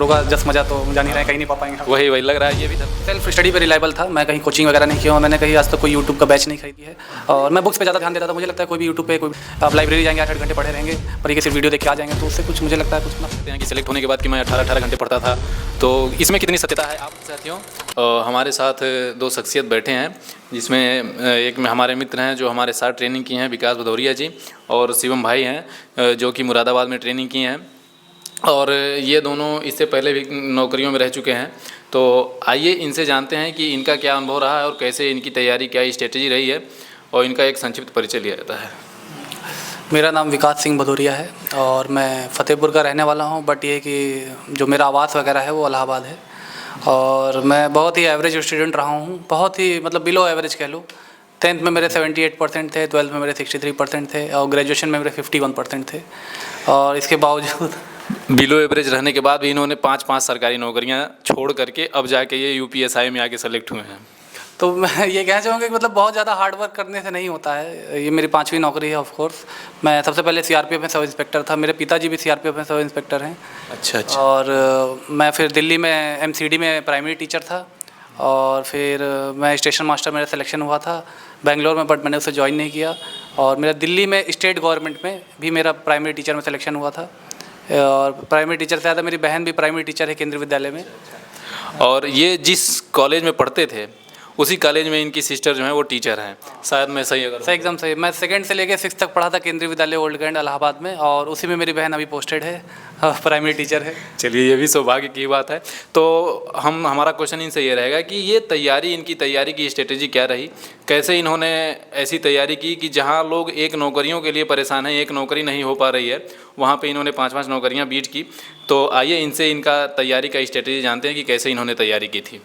होगा जस मजा तो जा नहीं रहे, कहीं नहीं पा पाएंगे। वही लग रहा है ये भी था। सेल्फ स्टडी पे रिलायबल था, मैं कहीं कोचिंग वगैरह नहीं किया हूँ, मैंने कहीं आज तक कोई यूट्यूब का बैच नहीं खरीदी है और मैं बुक्स पे ज़्यादा ध्यान देता था। मुझे लगता है कोई भी यूट्यूब पे कोई आप लाइब्रेरी जाएंगे 8-8 घंटे पढ़े रहेंगे पर ये सिर्फ वीडियो देख के आ जाएंगे तो उससे कुछ मुझे लगता है कुछ ना। हैं कि सेलेक्ट होने के बाद कि मैं 18 घंटे पढ़ता था, तो इसमें कितनी सत्यता है आप साथियों? हमारे साथ दो शख्सियत बैठे हैं जिसमें एक में हमारे मित्र हैं जो हमारे साथ ट्रेनिंग की हैं, विकास भदौरिया जी, और शिवम भाई हैं जो कि मुरादाबाद में ट्रेनिंग की हैं और ये दोनों इससे पहले भी नौकरियों में रह चुके हैं। तो आइए इनसे जानते हैं कि इनका क्या अनुभव रहा है और कैसे इनकी तैयारी, क्या स्ट्रेटजी रही है, और इनका एक संक्षिप्त परिचय लिया जाता है। मेरा नाम विकास सिंह भदौरिया है और मैं फ़तेहपुर का रहने वाला हूँ, बट ये कि जो मेरा आवास वगैरह है वो इलाहाबाद है और मैं बहुत ही एवरेज स्टूडेंट रहा हूँ, बहुत ही मतलब बिलो एवरेज कह लो। 10th में मेरे 78% थे, 12th में मेरे 63% थे और ग्रेजुएशन में मेरे 51% थे और इसके बावजूद बिलो एवरेज रहने के बाद भी इन्होंने 5 सरकारी नौकरियां छोड़ करके अब जाके ये यूपीएसआई में आके सेलेक्ट हुए हैं। तो मैं ये कहना चाहूँगा कि मतलब बहुत ज़्यादा हार्ड वर्क करने से नहीं होता है। ये मेरी 5वीं नौकरी है। ऑफ कोर्स मैं सबसे पहले सीआरपीएफ में सब इंस्पेक्टर था, मेरे पिताजी भी सीआरपीएफ में सब इंस्पेक्टर हैं। अच्छा। और मैं फिर दिल्ली में एमसीडी में प्राइमरी टीचर था और फिर मैं स्टेशन मास्टर मेरा सिलेक्शन हुआ था बेंगलोर में, बट मैंने उसे ज्वाइन नहीं किया। और मेरा दिल्ली में स्टेट गवर्नमेंट में भी मेरा प्राइमरी टीचर में सिलेक्शन हुआ था और प्राइमरी टीचर से ज़्यादा मेरी बहन भी प्राइमरी टीचर है केंद्रीय विद्यालय में। और ये जिस कॉलेज में पढ़ते थे उसी कॉलेज में इनकी सिस्टर जो है वो टीचर हैं, शायद मैं सही अगर सही एकदम सही। मैं 2nd से लेकर 6th तक पढ़ा था केंद्रीय विद्यालय ओल्ड कैंट इलाहाबाद में और उसी में मेरी बहन अभी पोस्टेड है, प्राइमरी टीचर है। चलिए ये भी सौभाग्य की बात है। तो हमारा क्वेश्चन इनसे ये रहेगा कि ये तैयारी, इनकी तैयारी की स्ट्रेटेजी क्या रही, कैसे इन्होंने ऐसी तैयारी की कि जहाँ लोग एक नौकरियों के लिए परेशान हैं, एक नौकरी नहीं हो पा रही है, वहाँ पे इन्होंने 5 नौकरियाँ बीट की। तो आइए इनसे इनका तैयारी का स्ट्रेटेजी जानते हैं कि कैसे इन्होंने तैयारी की थी।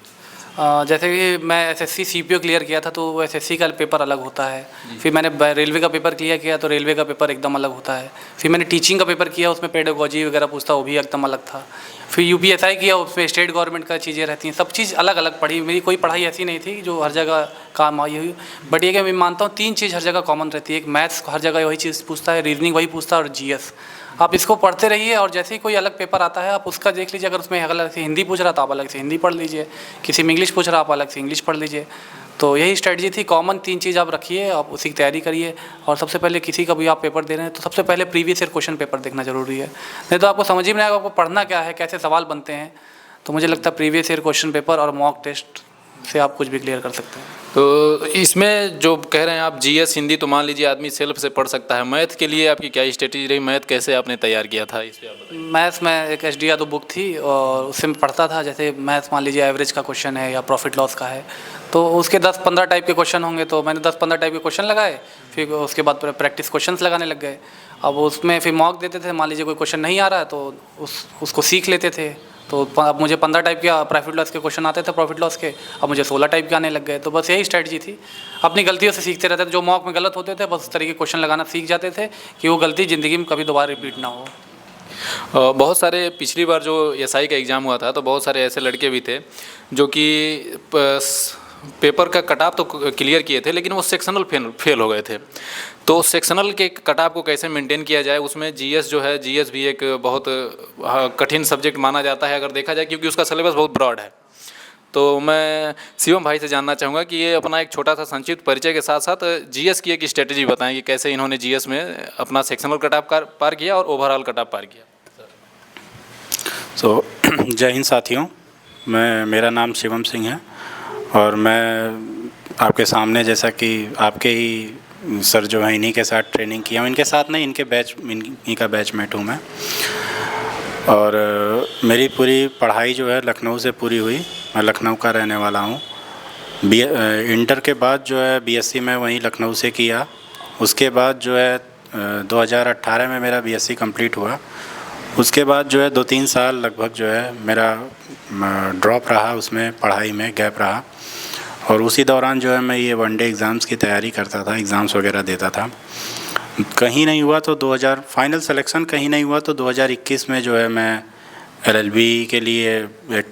जैसे कि मैं एसएससी सीपीओ क्लियर किया था तो एसएससी का पेपर अलग होता है। फिर मैंने रेलवे का पेपर क्लियर किया तो रेलवे का पेपर एकदम अलग होता है। फिर मैंने टीचिंग का पेपर किया, उसमें पेडागोजी वगैरह पूछता, वो भी एकदम अलग था। फिर यूपीएसआई किया, उसमें स्टेट गवर्नमेंट का चीज़ें रहती हैं, सब चीज़ अलग अलग पढ़ी। मेरी कोई पढ़ाई ऐसी नहीं थी जो हर जगह काम आई हुई, बट ये कि मैं मानता हूँ 3 चीज़ हर जगह कॉमन रहती है। एक मैथ्स हर जगह वही चीज़ पूछता है, रीजनिंग वही पूछता है और जीएस। आप इसको पढ़ते रहिए और जैसे ही कोई अलग पेपर आता है आप उसका देख लीजिए। अगर उसमें अलग से हिंदी पूछ रहा तो आप अलग से हिंदी पढ़ लीजिए, किसी में इंग्लिश पूछ रहा आप अलग से इंग्लिश पढ़ लीजिए। तो यही स्ट्रेटजी थी। कॉमन 3 चीज़ आप रखिए, आप उसी की तैयारी करिए। और सबसे पहले किसी का भी आप पेपर दे रहे हैं तो सबसे पहले प्रीवियस ईयर क्वेश्चन पेपर देखना जरूरी है, नहीं तो आपको समझ ही नहीं आएगा आपको पढ़ना क्या है, कैसे सवाल बनते हैं। तो मुझे लगता है प्रीवियस ईयर क्वेश्चन पेपर और मॉक टेस्ट से आप कुछ भी क्लियर कर सकते हैं। तो इसमें जो कह रहे हैं आप जीएस हिंदी, तो मान लीजिए आदमी सेल्फ से पढ़ सकता है। मैथ के लिए आपकी क्या स्ट्रेटजी रही, मैथ कैसे आपने तैयार किया था, इस पर आप बताइए। मैथ्स में एक एच डी यादव बुक थी और उससे मैं पढ़ता था। जैसे मैथ्स मान लीजिए एवरेज का क्वेश्चन है या प्रॉफिट लॉस का है तो उसके 10-15 टाइप के क्वेश्चन होंगे, तो मैंने 10-15 टाइप के क्वेश्चन लगाए। फिर उसके बाद प्रैक्टिस क्वेश्चंस लगाने लग गए। अब उसमें फिर मॉक देते थे, मान लीजिए कोई क्वेश्चन नहीं आ रहा है तो उसको सीख लेते थे। तो अब मुझे 15 टाइप के प्रॉफिट लॉस के क्वेश्चन आते थे प्रॉफिट लॉस के, अब मुझे 16 टाइप के आने लग गए। तो बस यही स्ट्रेटजी थी, अपनी गलतियों से सीखते रहते थे। जो मॉक में गलत होते थे बस उस तरीके के क्वेश्चन लगाना सीख जाते थे कि वो गलती ज़िंदगी में कभी दोबारा रिपीट ना हो। बहुत सारे पिछली बार जो एसआई का एग्ज़ाम हुआ था तो बहुत सारे ऐसे लड़के भी थे जो कि पेपर का कट-ऑफ तो क्लियर किए थे लेकिन वो सेक्शनल फेल हो गए थे। तो सेक्शनल के कट-ऑफ को कैसे मेंटेन किया जाए, उसमें जीएस जो है, जीएस भी एक बहुत कठिन सब्जेक्ट माना जाता है अगर देखा जाए, क्योंकि उसका सिलेबस बहुत ब्रॉड है। तो मैं शिवम भाई से जानना चाहूँगा कि ये अपना एक छोटा सा संक्षिप्त परिचय के साथ साथ जीएस की एक स्ट्रेटजी बताएं कि कैसे इन्होंने जीएस में अपना सेक्शनल कट-ऑफ पार किया और ओवरऑल कट-ऑफ पार किया। जय हिंद साथियों, मेरा नाम शिवम सिंह है और मैं आपके सामने, जैसा कि आपके ही सर जो है इन्हीं के साथ ट्रेनिंग किया हूँ, इनके साथ नहीं, इन्हीं का बैचमेट हूँ मैं। और मेरी पूरी पढ़ाई जो है लखनऊ से पूरी हुई। मैं लखनऊ का रहने वाला हूँ। इंटर के बाद जो है बीएससी मैं वहीं लखनऊ से किया। उसके बाद जो है 2018 में मेरा बीएससी कंप्लीट हुआ। उसके बाद जो है 2-3 साल लगभग जो है मेरा ड्रॉप रहा, उसमें पढ़ाई में गैप रहा। और उसी दौरान जो है मैं ये वनडे एग्ज़ाम्स की तैयारी करता था, एग्ज़ाम्स वगैरह देता था। कहीं नहीं हुआ तो फाइनल सिलेक्शन कहीं नहीं हुआ तो 2021 में जो है मैं एलएलबी के लिए एक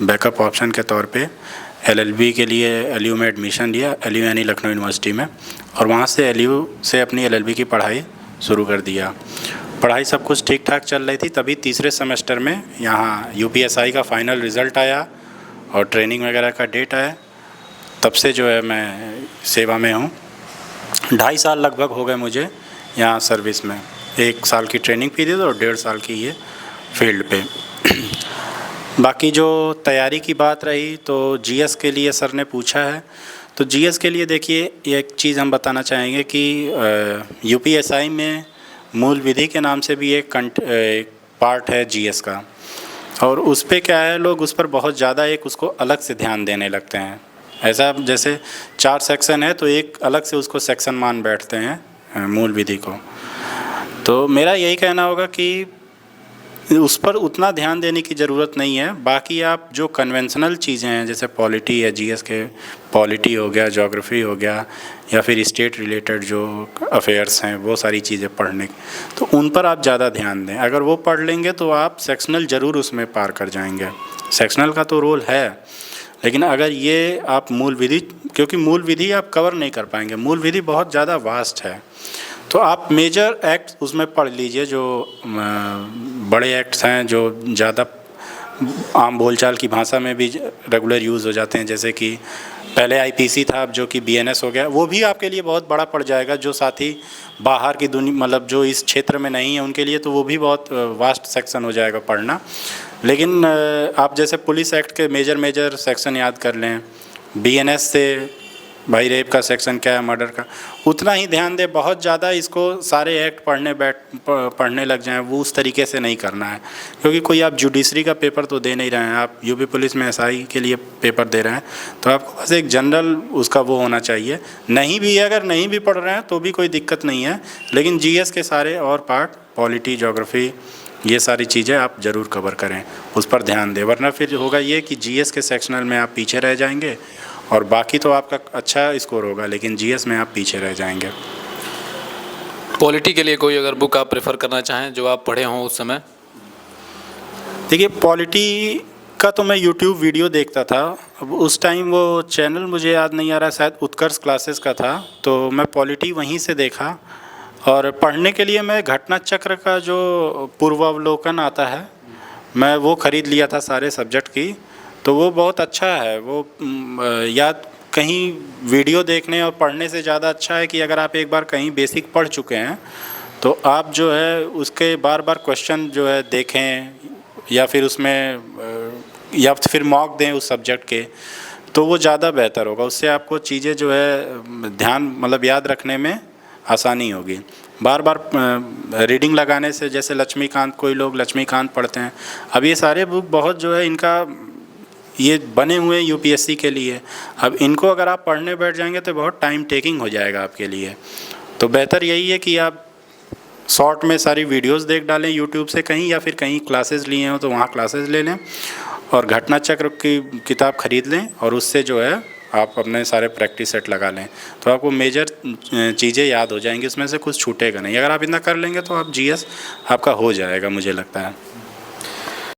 बैकअप ऑप्शन के तौर पे एलएलबी के लिए एलयू में एडमिशन लिया, एलयू यानी लखनऊ यूनिवर्सिटी में, और वहाँ से एलयू से अपनी एलएलबी की पढ़ाई शुरू कर दिया। पढ़ाई सब कुछ ठीक ठाक चल रही थी, तभी तीसरे सेमेस्टर में यहाँ यूपीएसआई का फाइनल रिज़ल्ट आया और ट्रेनिंग वगैरह का डेट आया। तब से जो है मैं सेवा में हूँ। 2.5 साल लगभग हो गए मुझे यहाँ सर्विस में। 1 साल की ट्रेनिंग पीरियड और 1.5 साल की ये फील्ड पे। बाकी जो तैयारी की बात रही तो जीएस के लिए सर ने पूछा है, तो जीएस के लिए देखिए एक चीज़ हम बताना चाहेंगे कि यूपीएसआई में मूल विधि के नाम से भी एक पार्ट है जीएस का, और उस पे क्या है, लोग उस पर बहुत ज़्यादा उसको अलग से ध्यान देने लगते हैं। ऐसा जैसे 4 सेक्शन है तो एक अलग से उसको सेक्शन मान बैठते हैं मूल विधि को। तो मेरा यही कहना होगा कि उस पर उतना ध्यान देने की ज़रूरत नहीं है। बाकी आप जो कन्वेंशनल चीज़ें हैं जैसे पॉलिटी है, जीएस के पॉलिटी हो गया, ज्योग्राफी हो गया, या फिर स्टेट रिलेटेड जो अफेयर्स हैं वो सारी चीज़ें पढ़ने, तो उन पर आप ज़्यादा ध्यान दें। अगर वो पढ़ लेंगे तो आप सेक्शनल ज़रूर उसमें पार कर जाएंगे। सेक्शनल का तो रोल है, लेकिन अगर ये आप मूल विधि, क्योंकि मूल विधि आप कवर नहीं कर पाएंगे, मूल विधि बहुत ज़्यादा वास्ट है। तो आप मेजर एक्ट उसमें पढ़ लीजिए, जो बड़े एक्ट्स हैं जो ज़्यादा आम बोलचाल की भाषा में भी रेगुलर यूज़ हो जाते हैं, जैसे कि पहले आईपीसी था, अब जो कि बीएनएस हो गया, वो भी आपके लिए बहुत बड़ा पड़ जाएगा। जो साथी बाहर की दुनिया, मतलब जो इस क्षेत्र में नहीं है, उनके लिए तो वो भी बहुत वास्ट सेक्शन हो जाएगा पढ़ना। लेकिन आप जैसे पुलिस एक्ट के मेजर सेक्शन याद कर लें, बीएनएस से भाई रेप का सेक्शन क्या है, मर्डर का, उतना ही ध्यान दें। बहुत ज़्यादा इसको सारे एक्ट पढ़ने लग जाएं, वो उस तरीके से नहीं करना है, क्योंकि कोई आप जुडिशरी का पेपर तो दे नहीं रहे हैं, आप यूपी पुलिस में एसआई के लिए पेपर दे रहे हैं, तो आपको बस एक जनरल उसका वो होना चाहिए। नहीं भी, अगर नहीं भी पढ़ रहे हैं तो भी कोई दिक्कत नहीं है, लेकिन जीएस के सारे और पार्ट, पॉलिटी, ज्योग्राफी, ये सारी चीज़ें आप ज़रूर कवर करें, उस पर ध्यान दें। वरना फिर होगा ये कि जीएस के सेक्शनल में आप पीछे रह जाएंगे, और बाकी तो आपका अच्छा स्कोर होगा, लेकिन जीएस में आप पीछे रह जाएंगे। पॉलिटी के लिए कोई अगर बुक आप प्रेफर करना चाहें जो आप पढ़े हों उस समय? देखिए, पॉलिटी का तो मैं यूट्यूब वीडियो देखता था। अब उस टाइम वो चैनल मुझे याद नहीं आ रहा, शायद उत्कर्ष क्लासेस का था, तो मैं पॉलिटी वहीं से देखा। और पढ़ने के लिए मैं घटना चक्र का जो पूर्वावलोकन आता है, मैं वो ख़रीद लिया था सारे सब्जेक्ट की। तो वो बहुत अच्छा है। वो या कहीं वीडियो देखने और पढ़ने से ज़्यादा अच्छा है कि अगर आप एक बार कहीं बेसिक पढ़ चुके हैं तो आप जो है उसके बार बार क्वेश्चन जो है देखें, या फिर उसमें या फिर मॉक दें उस सब्जेक्ट के, तो वो ज़्यादा बेहतर होगा। उससे आपको चीज़ें जो है ध्यान, मतलब याद रखने में आसानी होगी। बार बार रीडिंग लगाने से, जैसे लक्ष्मीकांत, कोई लोग लक्ष्मीकांत पढ़ते हैं, अब ये सारे बुक बहुत जो है इनका ये बने हुए हैं यूपीएससी के लिए। अब इनको अगर आप पढ़ने बैठ जाएंगे तो बहुत टाइम टेकिंग हो जाएगा आपके लिए। तो बेहतर यही है कि आप शॉर्ट में सारी वीडियोस देख डालें यूट्यूब से कहीं, या फिर कहीं क्लासेस लिए हो तो वहाँ क्लासेस ले लें, और घटना चक्र की किताब ख़रीद लें, और उससे जो है आप अपने सारे प्रैक्टिस सेट लगा लें, तो आपको मेजर चीज़ें याद हो जाएंगी, उसमें से कुछ छूटेगा नहीं। अगर आप इतना कर लेंगे तो आप जीएस आपका हो जाएगा, मुझे लगता है।